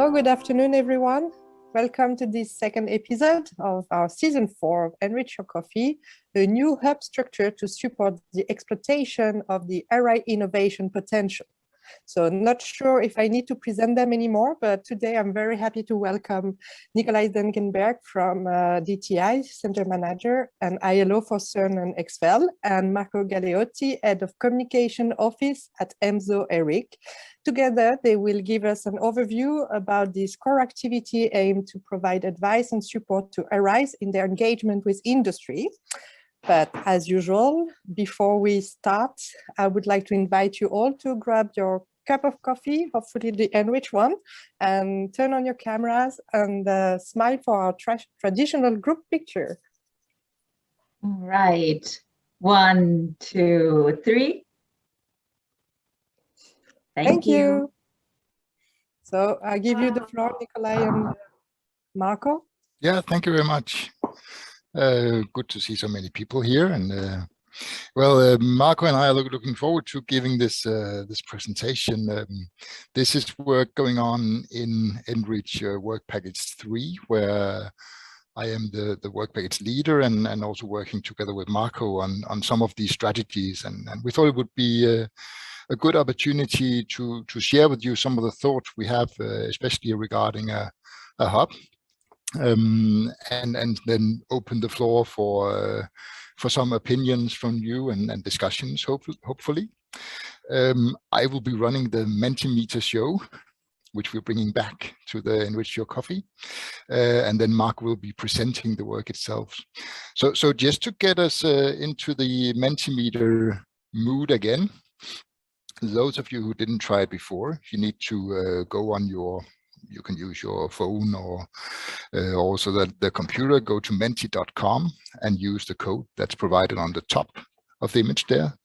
Hello, good afternoon, everyone. Welcome to this second episode of our season 4 of Enrich Your Coffee, a new hub structure to support the exploitation of the AI innovation potential. So not sure if I need to present them anymore, but today I'm very happy to welcome Nikolai Dengenberg from DTI, Center Manager, and ILO for CERN and XFEL, and Marco Galeotti, Head of Communication Office at EMSO ERIC. Together, they will give us an overview about this core activity aimed to provide advice and support to ARISE in their engagement with industry. But as usual, before we start, I would like to invite you all to grab your cup of coffee, hopefully the enriched one, and turn on your cameras and smile for our traditional group picture. All right. 1, 2, 3. Thank you. So I give you the floor, Nikolai and Marco. Yeah, thank you very much. Good to see so many people here, and Marco and I are looking forward to giving this this presentation. This is work going on in Enrich Work Package 3, where I am the work package leader and also working together with Marco on some of these strategies. And we thought it would be a good opportunity to share with you some of the thoughts we have, especially regarding a hub. And then open the floor for some opinions from you and discussions, hopefully. I will be running the Mentimeter show, which we're bringing back to the Enrich Your Coffee, and then Mark will be presenting the work itself. So just to get us into the Mentimeter mood again, those of you who didn't try it before, you need to go on you can use your phone or also the computer, go to menti.com and use the code that's provided on the top of the image there.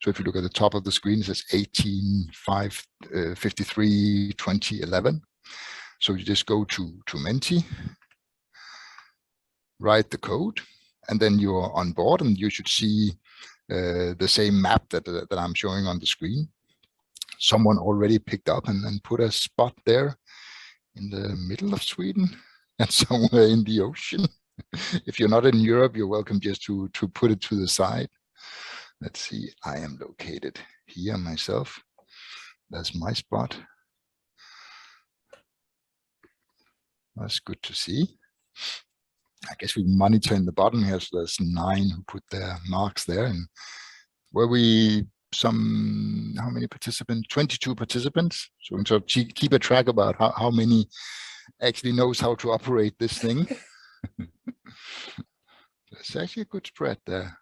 So if you look at the top of the screen, it says 18.5.53.2011. So you just go to Menti, write the code, and then you're on board, and you should see the same map that I'm showing on the screen. Someone already picked up and put a spot there in the middle of Sweden and somewhere in the ocean. If you're not in Europe, you're welcome just to put it to the side. Let's see, I am located here myself. That's my spot. That's good to see. I guess we monitor in the bottom here, so there's 9 who put their marks there. And where we how many participants? 22 participants. So we sort of keep a track about how many actually knows how to operate this thing. It's actually a good spread there.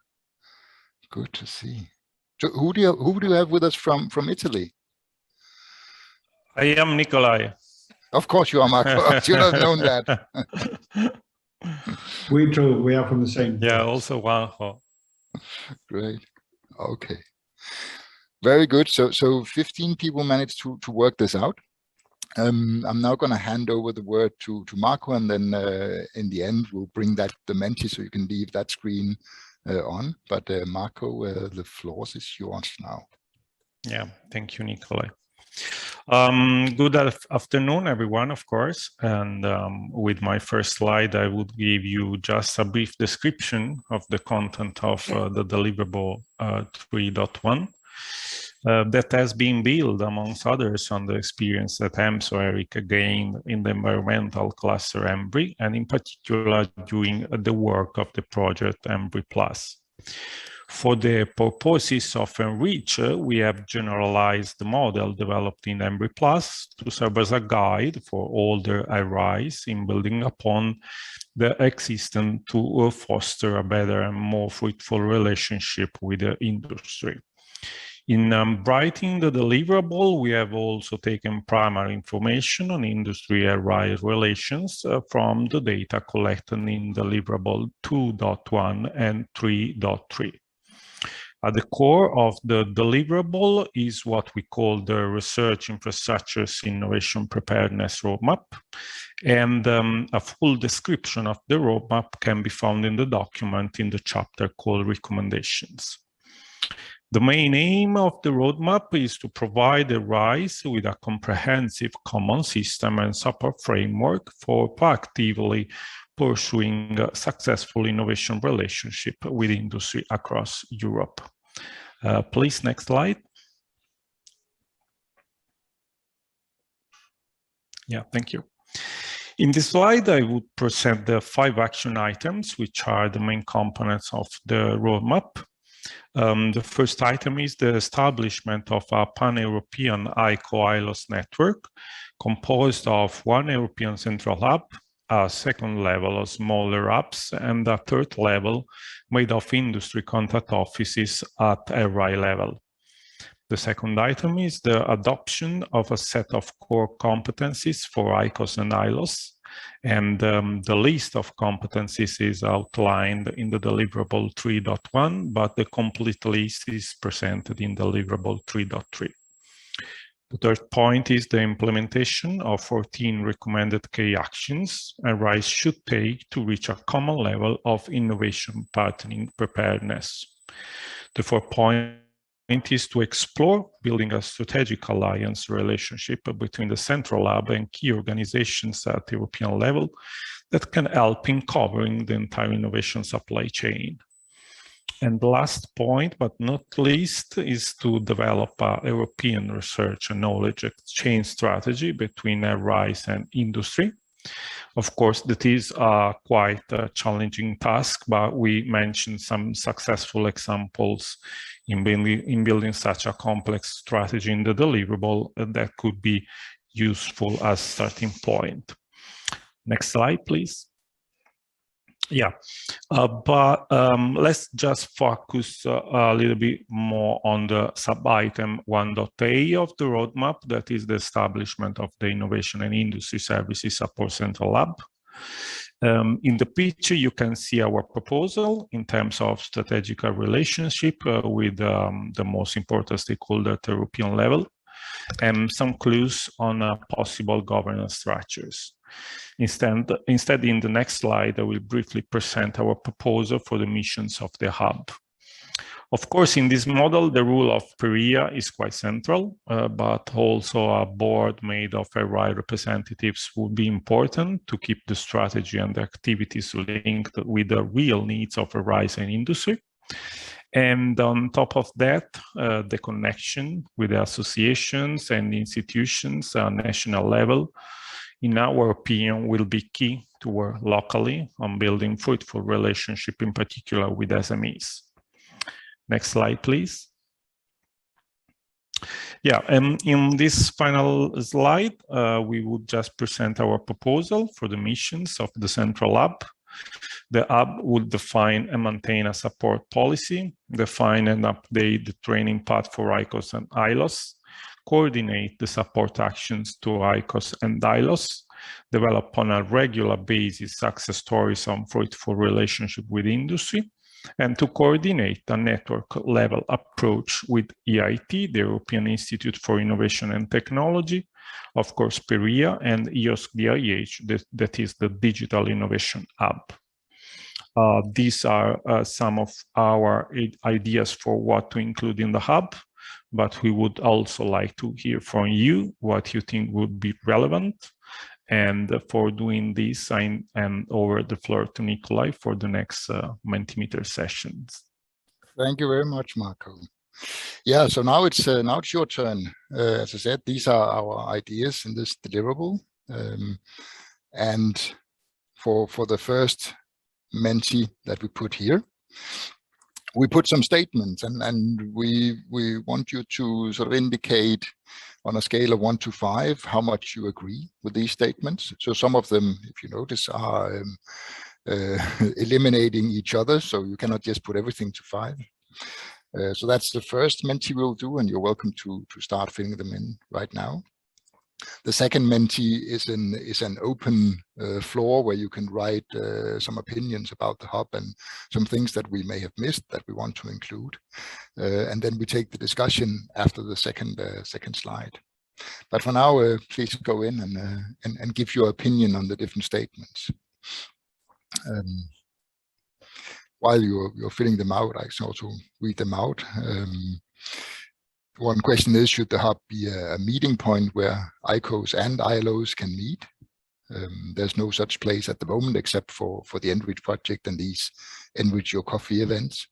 Good to see. So who do you have with us from Italy? I am Nikolai. Of course you are, Marco. I should have known that. We too. We are from the same. Yeah, also Juanjo. Great. Okay. Very good. So 15 people managed to work this out. I'm now going to hand over the word to Marco, and then in the end we'll bring the Menti, so you can leave that screen on. But Marco, the floor is yours now. Yeah, thank you, Nikolai. Good afternoon, everyone, of course. And with my first slide, I would give you just a brief description of the content of the deliverable 3.1 that has been built, amongst others, on the experience that EMSO ERIC gained in the environmental cluster EMBRI, and in particular during the work of the project EMBRI Plus. For the purposes of Enrich, we have generalized the model developed in EMBRI Plus to serve as a guide for all the ARISE in building upon the existing to foster a better and more fruitful relationship with the industry. In writing the deliverable, we have also taken primary information on industry ARISE relations from the data collected in deliverable 2.1 and 3.3. At the core of the deliverable is what we call the Research Infrastructures Innovation Preparedness Roadmap, and a full description of the roadmap can be found in the document in the chapter called Recommendations. The main aim of the roadmap is to provide the RISE with a comprehensive common system and support framework for proactively pursuing a successful innovation relationship with industry across Europe. Please, next slide. Yeah, thank you. In this slide, I would present the 5 action items, which are the main components of the roadmap. The first item is the establishment of a pan-European ICO-ILOS network composed of 1 European central hub, a second level of smaller hubs, and a third level made of industry contact offices at RI level. The second item is the adoption of a set of core competencies for ICOs and ILOs, and the list of competencies is outlined in the deliverable 3.1, but the complete list is presented in deliverable 3.3. The third point is the implementation of 14 recommended key actions RISE should take to reach a common level of innovation partnering preparedness. The fourth point is to explore building a strategic alliance relationship between the central hub and key organizations at the European level that can help in covering the entire innovation supply chain. And the last point, but not least, is to develop a European research and knowledge exchange strategy between RISE and industry. Of course, that is quite a challenging task, but we mentioned some successful examples in building such a complex strategy in the deliverable that could be useful as starting point. Next slide, please. Yeah, but let's just focus a little bit more on the sub-item 1.a of the roadmap, that is the establishment of the Innovation and Industry Services Support Central Hub. In the picture, you can see our proposal in terms of strategic relationship with the most important stakeholder at the European level, and some clues on possible governance structures. Instead, in the next slide, I will briefly present our proposal for the missions of the hub. Of course, in this model, the role of PERIA is quite central, but also a board made of RI representatives would be important to keep the strategy and the activities linked with the real needs of RISE and industry. And on top of that, the connection with the associations and institutions at national level, in our opinion, will be key to work locally on building fruitful relationship, in particular with SMEs. Next slide, please. Yeah, and in this final slide, we would just present our proposal for the missions of the central hub. The hub would define and maintain a support policy, define and update the training path for ICOs and ILOs, coordinate the support actions to ICOs and ILOs, develop on a regular basis success stories on fruitful relationship with industry, and to coordinate a network-level approach with EIT, the European Institute for Innovation and Technology, of course, PERIA, and EOSC-DIH, that is the Digital Innovation Hub. These are some of our ideas for what to include in the hub, but we would also like to hear from you what you think would be relevant. And for doing this, I hand over the floor to Nikolai for the next Mentimeter sessions. Thank you very much, Marco. Yeah, so now it's your turn. As I said, these are our ideas in this deliverable. And for the first Menti that we put here, we put some statements, and we want you to sort of indicate on a scale of 1 to 5 how much you agree with these statements. So some of them, if you notice, are eliminating each other, so you cannot just put everything to 5. So that's the first Menti we'll do, and you're welcome to start filling them in right now. The second Menti is an open floor where you can write some opinions about the hub and some things that we may have missed that we want to include. And then we take the discussion after the second slide. But for now, please go in and give your opinion on the different statements. while you're filling them out, I can also read them out. One question is, should the hub be a meeting point where ICOs and ILOs can meet? There's no such place at the moment except for the Enrich project and these Enrich Your Coffee events.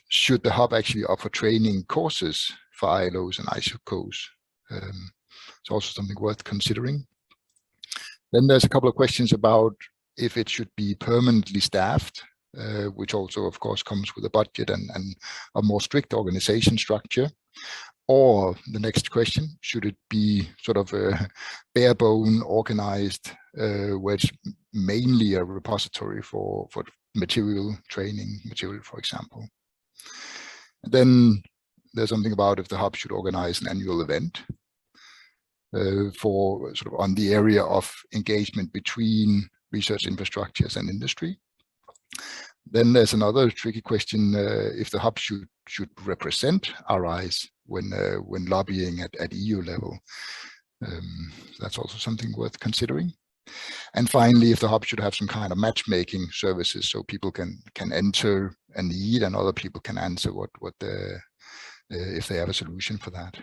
Should the hub actually offer training courses for ILOs and ICOs? It's also something worth considering. Then there's a couple of questions about if it should be permanently staffed, which also, of course, comes with a budget and a more strict organization structure. Or the next question, should it be sort of a bare bone organized, where it's mainly a repository for material, training material, for example. And then there's something about if the hub should organize an annual event for sort of on the area of engagement between research infrastructures and industry. Then there's another tricky question, if the hub should represent RIs when lobbying at EU level. That's also something worth considering. And finally, if the hub should have some kind of matchmaking services, so people can enter a need and other people can answer if they have a solution for that.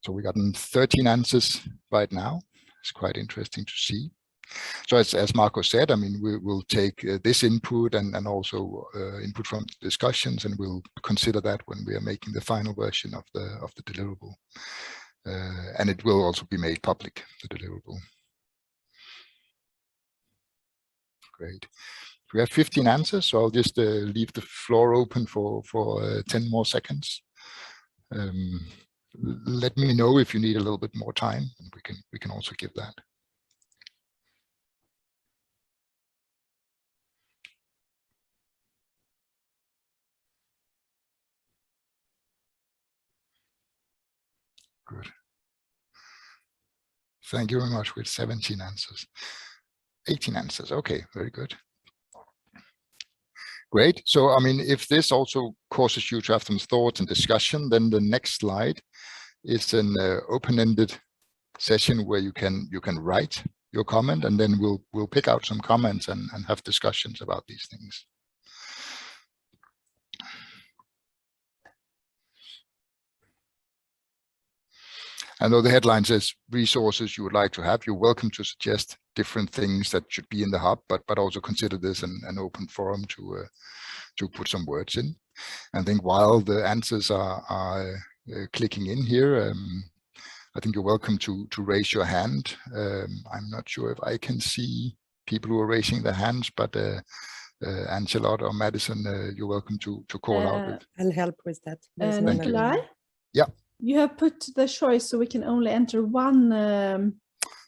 So we gotten 13 answers right now. It's quite interesting to see. So as Marco said, I mean, we'll take this input and also input from discussions, and we'll consider that when we are making the final version of the deliverable. And it will also be made public, the deliverable. Great. We have 15 answers, so I'll just leave the floor open for 10 more seconds. Let me know if you need a little bit more time, and we can also give that. Good. Thank you very much. With 17 answers, 18 answers. Okay, very good. Great. So, I mean, if this also causes you to have some thoughts and discussion, then the next slide is an open-ended session where you can write your comment, and then we'll pick out some comments and have discussions about these things. And though the headline says resources you would like to have, you're welcome to suggest different things that should be in the hub, but also consider this an open forum to put some words in. I think while the answers are clicking in here, I think you're welcome to raise your hand. I'm not sure if I can see people who are raising their hands, but Angelot or Madison, you're welcome to call out. I'll help with that. Nikolai? Yeah. You have put the choice so we can only enter one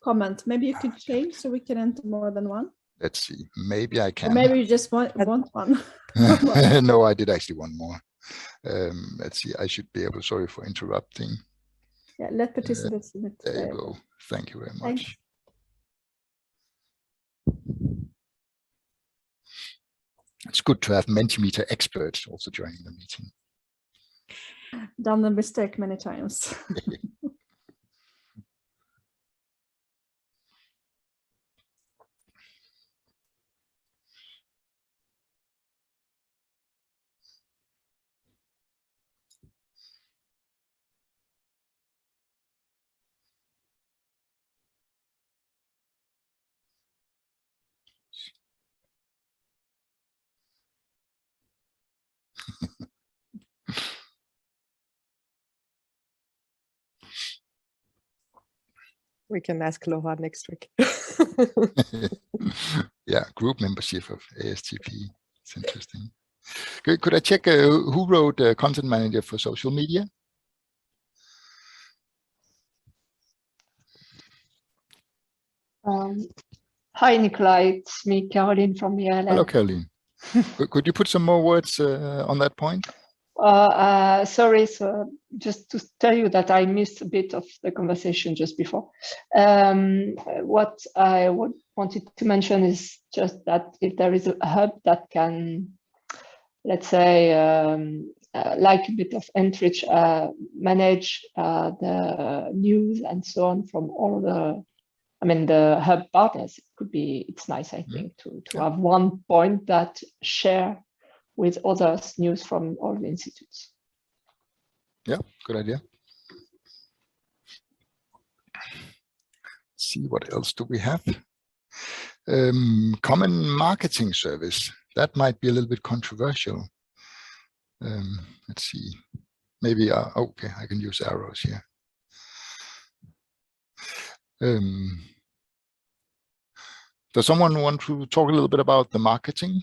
comment. Maybe you could change so we can enter more than one. Let's see. Maybe I can. Or maybe you just want one. No, I did actually want more. Let's see. I should be able. Sorry for interrupting. Yeah, let participants. There you go. Thank you very much. Thanks. It's good to have Mentimeter experts also joining the meeting. Done the mistake many times. We can ask Laura next week. Yeah, group membership of ASTP. It's interesting. Could I check who wrote Content Manager for social media? Hi, Nikolai. It's me, Caroline from ELN. Hello, Caroline. Could you put some more words on that point? Sorry, so just to tell you that I missed a bit of the conversation just before. What I wanted to mention is just that if there is a hub that can, let's say, like a bit of Enrich, manage the news and so on from all the I mean, the hub partners, it's nice, I think, to have one point that share with others news from all the institutes. Yeah, good idea. See, what else do we have? Common marketing service. That might be a little bit controversial. Let's see. Maybe, okay, I can use arrows here. Does someone want to talk a little bit about the marketing?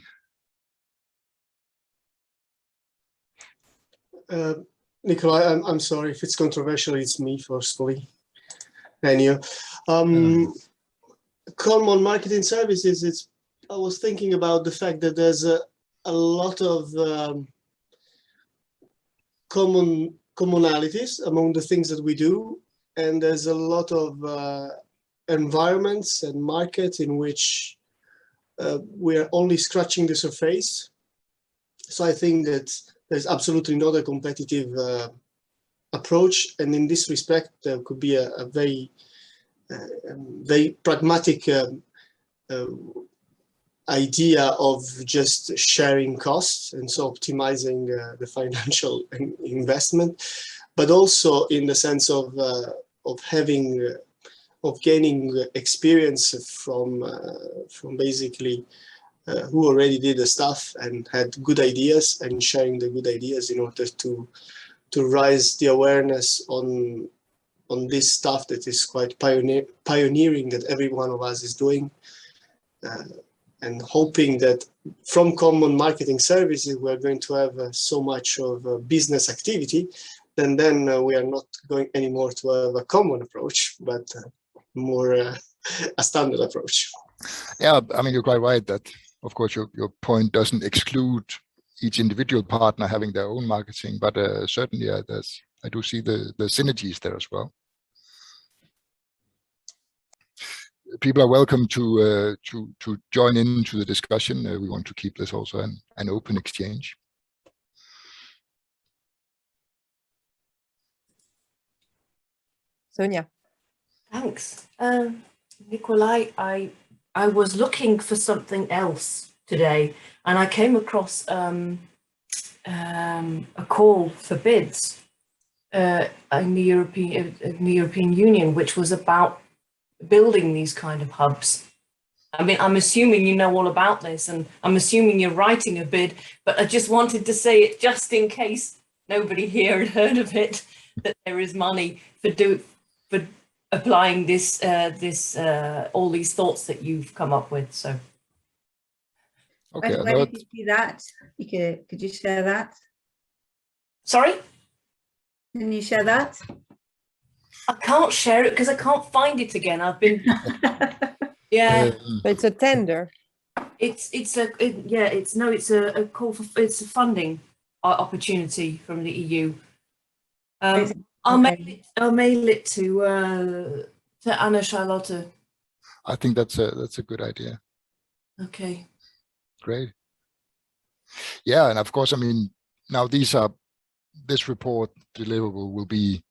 Nikolai, I'm sorry if it's controversial. It's me, forcefully. Anyway, common marketing services. I was thinking about the fact that there's a lot of commonalities among the things that we do, and there's a lot of environments and markets in which we are only scratching the surface. So I think that there's absolutely not a competitive approach, and in this respect, there could be a very pragmatic idea of just sharing costs and so optimizing the financial investment, but also in the sense of gaining experience from basically who already did the stuff and had good ideas, and sharing the good ideas in order to raise the awareness on this stuff that is quite pioneering that every one of us is doing, and hoping that from common marketing services we're going to have so much of business activity, and then we are not going anymore to have a common approach, but more a standard approach. Yeah, I mean, you're quite right that, of course, your point doesn't exclude each individual partner having their own marketing, but certainly I do see the synergies there as well. People are welcome to join into the discussion. We want to keep this also an open exchange. Sonia. Thanks. Nikolai, I was looking for something else today, and I came across a call for bids in the European Union, which was about building these kind of hubs. I mean, I'm assuming you know all about this, and I'm assuming you're writing a bid, but I just wanted to say it just in case nobody here had heard of it, that there is money for applying this all these thoughts that you've come up with. So okay, where did you see that? Could you share that? Sorry? Can you share that? I can't share it because I can't find it again. I've been yeah. But it's a tender. It's a call for, it's a funding opportunity from the EU. I'll mail it to Anna Charlotte. I think that's a good idea. Okay. Great. Yeah, and of course, I mean, now this report deliverable will be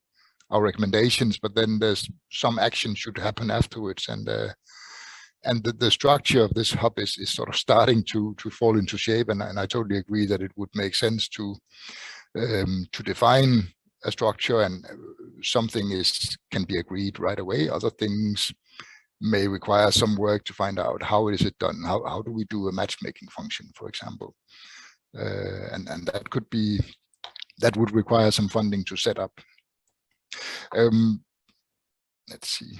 our recommendations, but then there's some action should happen afterwards, and the structure of this hub is sort of starting to fall into shape, and I totally agree that it would make sense to define a structure, and something can be agreed right away. Other things may require some work to find out how is it done. How do we do a matchmaking function, for example, and that would require some funding to set up. Let's see.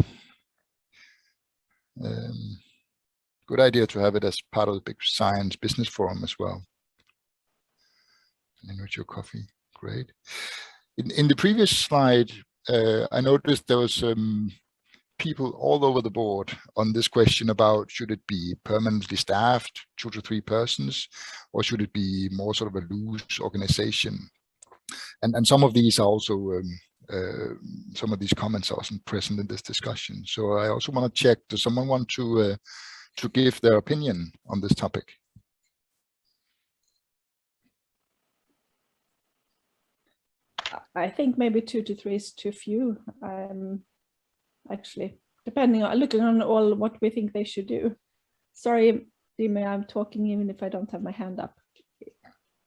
Good idea to have it as part of the big science business forum as well. Enrich your coffee. Great. In the previous slide, I noticed there was people all over the board on this question about should it be permanently staffed, 2 to 3 persons, or should it be more sort of a loose organization? And some of these are also some of these comments are also present in this discussion. So I also want to check, does someone want to give their opinion on this topic? I think maybe 2 to 3 is too few. Actually, depending on looking on all what we think they should do. Sorry, Dime, I'm talking even if I don't have my hand up.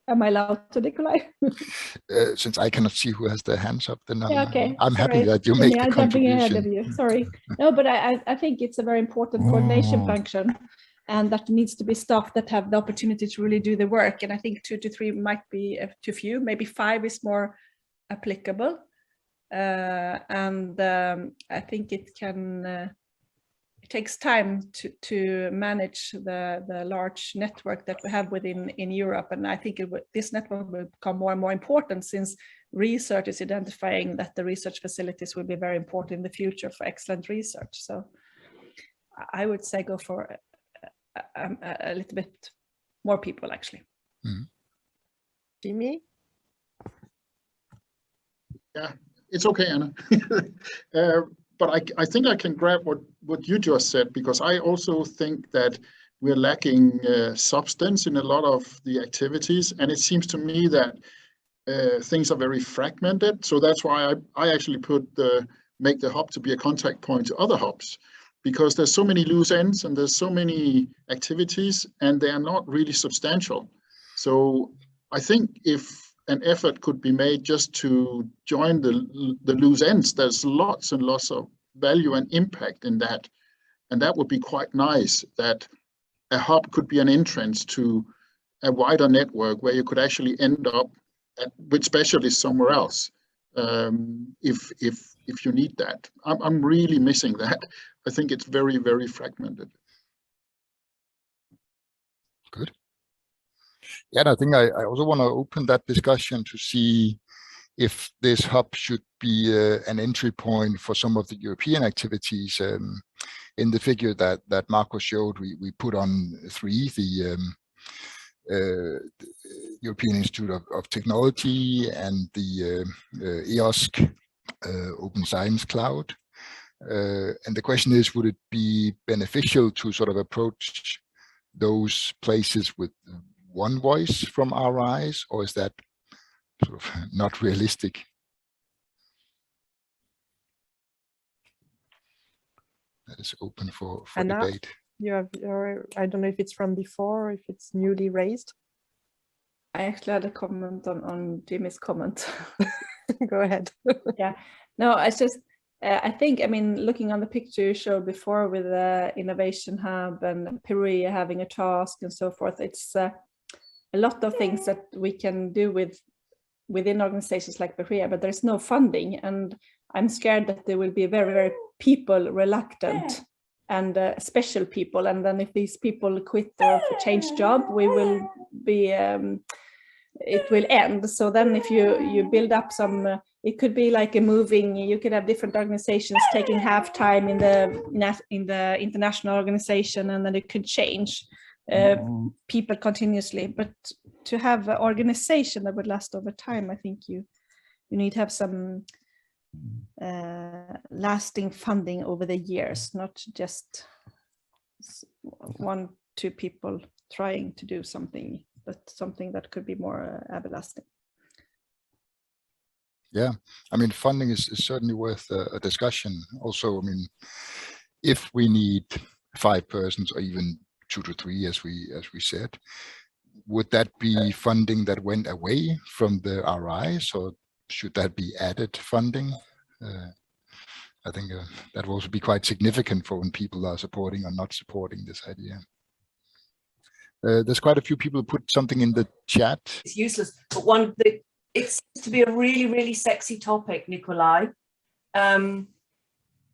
Am I allowed to, Nikolai? Since I cannot see who has their hands up, then Yeah, okay. I'm happy Sorry. that you make the I'm jumping ahead of contribution. you. Sorry. No, but I think it's a very important coordination function, and that needs to be staff that have the opportunity to really do the work. And I think 2 to 3 might be too few. Maybe 5 is more applicable. I think it can. It takes time to manage the large network that we have in Europe, and I think this network will become more and more important since research is identifying that the research facilities will be very important in the future for excellent research. So I would say go for a little bit more people, actually. Jimmy? Yeah, it's okay, Anna. But I think I can grab what you just said, because I also think that we're lacking substance in a lot of the activities. And it seems to me that things are very fragmented. So that's why I actually make the hub to be a contact point to other hubs, because there's so many loose ends and there's so many activities and they are not really substantial. So I think if an effort could be made just to join the loose ends, there's lots and lots of value and impact in that. And that would be quite nice, that a hub could be an entrance to a wider network where you could actually end up with specialists somewhere else, if you need that. I'm really missing that. I think it's very, very fragmented. Good. Yeah, and I think I also want to open that discussion to see if this hub should be an entry point for some of the European activities. In the figure that Marco showed, we put on 3, the European Institute of Technology and the EOSC Open Science Cloud. And the question is, would it be beneficial to sort of approach those places with one voice from RIs, or is that sort of not realistic? That is open for debate. You have I don't know if it's from before or if it's newly raised. I actually had a comment on Jimmy's comment. Go ahead. Yeah, no, it's just, I think, I mean, looking on the picture you showed before with the Innovation Hub and Perea having a task and so forth, it's a lot of things that we can do within organizations like Perea, but there's no funding. And I'm scared that there will be very, very people reluctant and special people. And then if these people quit or change job, we will be, it will end. So then if you build up some, it could be like a moving, you could have different organizations taking half time in the international organization, and then it could change people continuously. But to have an organization that would last over time, I think you need to have some lasting funding over the years, not just 1-2 people trying to do something, but something that could be more everlasting. Yeah, I mean, funding is certainly worth a discussion. Also, I mean, if we need 5 persons or even 2 to 3, as we said, would that be funding that went away from the RIs, or should that be added funding? I think that will also be quite significant for when people are supporting or not supporting this idea. There's quite a few people who put something in the chat. It's useless, but it seems to be a really, really sexy topic, Nikolai. And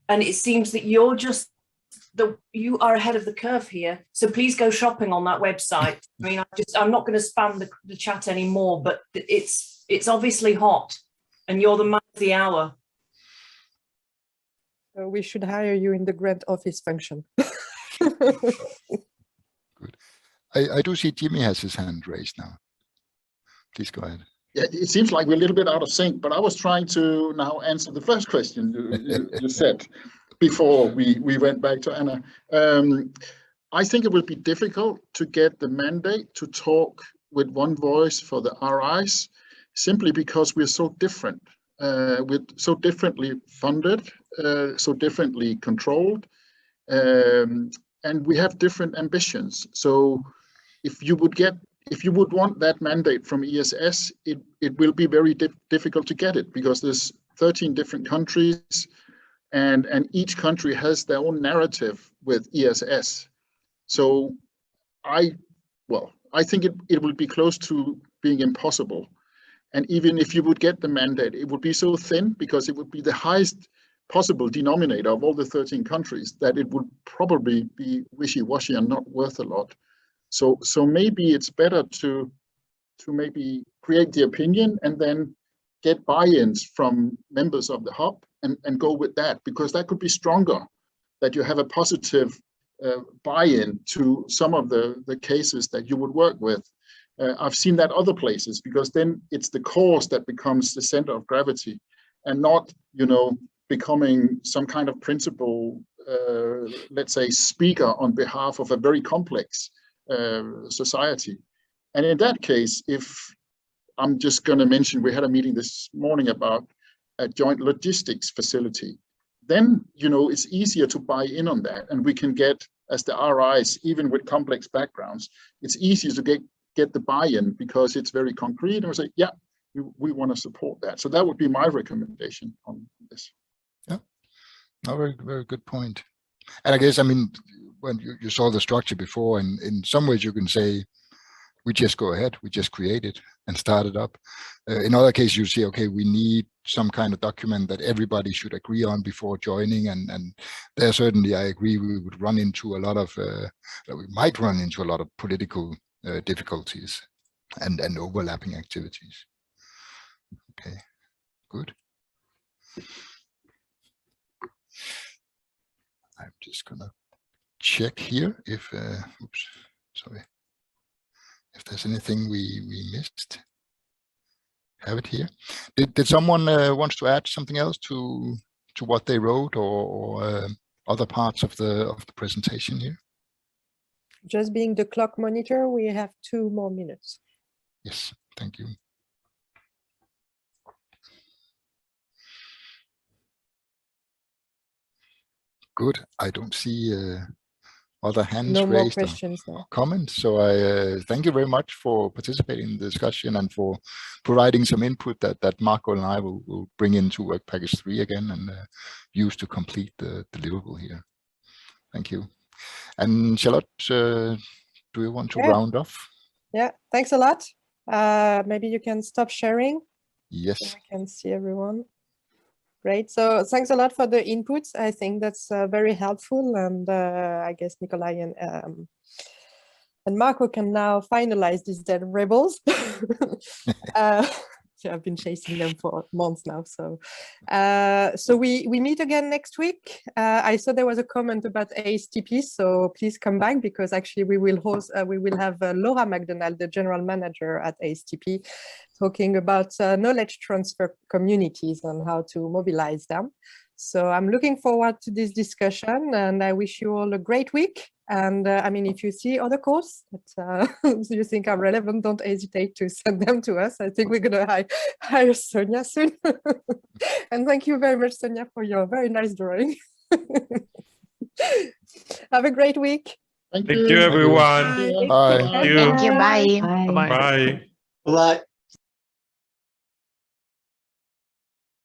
it seems that you are ahead of the curve here. So please go shopping on that website. I mean, I'm not going to spam the chat anymore, but it's obviously hot, and you're the man of the hour. We should hire you in the grant office function. Good. I do see Jimmy has his hand raised now. Please go ahead. Yeah, it seems like we're a little bit out of sync, but I was trying to now answer the first question you said before we went back to Anna. I think it will be difficult to get the mandate to talk with one voice for the RIs, simply because we're so different. with so differently funded, so differently controlled, and we have different ambitions. So if you would want that mandate from ESS, it will be very difficult to get it, because there's 13 different countries, and each country has their own narrative with ESS. So I think it will be close to being impossible. And even if you would get the mandate, it would be so thin, because it would be the highest possible denominator of all the 13 countries, that it would probably be wishy-washy and not worth a lot. So maybe it's better to maybe create the opinion and then get buy-ins from members of the hub and go with that, because that could be stronger, that you have a positive buy-in to some of the cases that you would work with. I've seen that other places, because then it's the cause that becomes the center of gravity, and not, becoming some kind of principal, let's say, speaker on behalf of a very complex society. And in that case, if I'm just going to mention, we had a meeting this morning about a joint logistics facility, then, it's easier to buy in on that. And we can get, as the RIs, even with complex backgrounds, it's easier to get the buy-in, because it's very concrete, and we say, yeah, we want to support that. So that would be my recommendation on this. Yeah, no, very, very good point. And I guess, when you saw the structure before, and in some ways you can say, we just go ahead, we just create it and start it up. In other cases, you say, okay, we need some kind of document that everybody should agree on before joining. And there certainly, I agree, we would run into a lot of, we might run into a lot of political difficulties and overlapping activities. Okay, good. I'm just gonna check here if, oops, sorry, if there's anything we missed. Have it here. Did someone wants to add something else to what they wrote, or other parts of the presentation here? Just being the clock monitor, we have 2 more minutes. Yes, thank you. Good. I don't see other hands No more raised questions or now. comments. So I thank you very much for participating in the discussion and for providing some input that Marco and I will bring into Work Package 3 again and use to complete the deliverable here. Thank you. And Charlotte, do you want to round off? Yeah, thanks a lot. Maybe you can stop sharing. Yes. So we can see everyone. Great. So thanks a lot for the inputs. I think that's very helpful. And I guess Nikolai and Marco can now finalize these deliverables. I've been chasing them for months now. So we meet again next week. I saw there was a comment about ASTP, so please come back, because actually we will have Laura McDonald, the general manager at ASTP, talking about knowledge transfer communities and how to mobilize them. So I'm looking forward to this discussion, and I wish you all a great week. And if you see other calls that you think are relevant, don't hesitate to send them to us. I think we're going to hire Sonia soon. And thank you very much, Sonia, for your very nice drawing. Have a great week. Thank you, everyone. Bye. Thank you. Thank you. Bye. Bye. Bye.